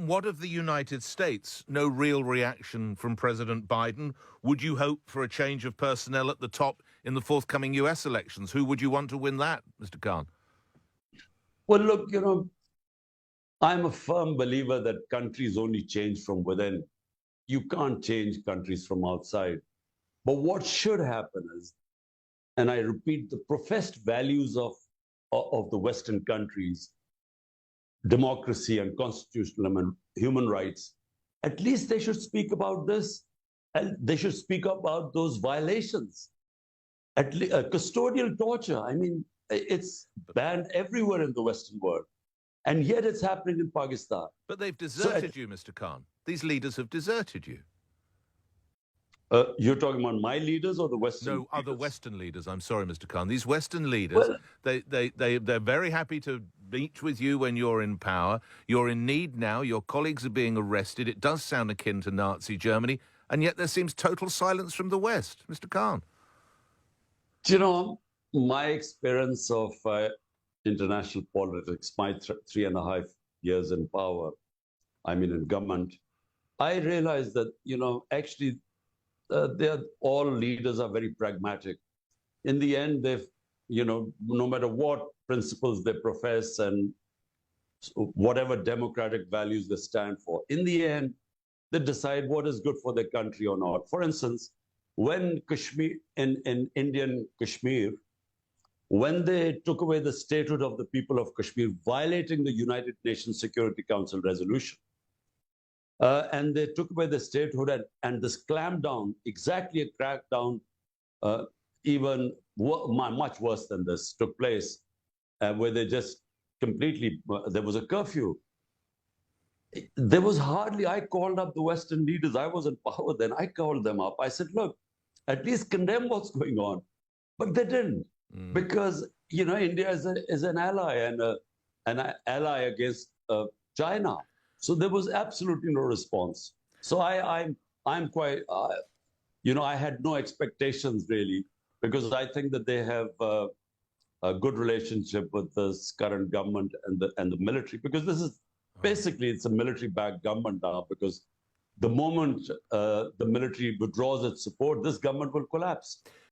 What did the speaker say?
what of the United States? No real reaction from President Biden. Would you hope for a change of personnel at the top in the forthcoming US elections? Who would you want to win that, Mr. Khan? Well, look, I'm a firm believer that countries only change from within. You can't change countries from outside. But what should happen is, and I repeat, the professed values of the Western countries, democracy and constitutional and human rights, at least they should speak about this, and they should speak about those violations. Custodial torture, I mean, it's banned everywhere in the Western world. And yet it's happening in Pakistan. But they've deserted you, Mr. Khan. These leaders have deserted you. You're talking about my leaders or the Western leaders? No, other Western leaders. I'm sorry, Mr. Khan. These Western leaders, they're very happy to meet with you when you're in power. You're in need now. Your colleagues are being arrested. It does sound akin to Nazi Germany. And yet there seems total silence from the West, Mr. Khan. My experience of international politics, my 3.5 years in power, in government, I realized that, actually, all leaders are very pragmatic. In the end, no matter what principles they profess and whatever democratic values they stand for, in the end, they decide what is good for their country or not. For instance, when Kashmir, in Indian Kashmir, when they took away the statehood of the people of Kashmir, violating the United Nations Security Council resolution, and they took away the statehood, and this clampdown, exactly a crackdown, even much worse than this, took place, where they just completely, there was a curfew. There was hardly, I called up the Western leaders, I was in power then, I called them up. I said, look, at least condemn what's going on. But they didn't, because, India is an ally and an ally against China. So there was absolutely no response. So I'm quite, I had no expectations really, because I think that they have a good relationship with this current government and the military, because this is basically, it's a military-backed government now, because the moment the military withdraws its support, this government will collapse.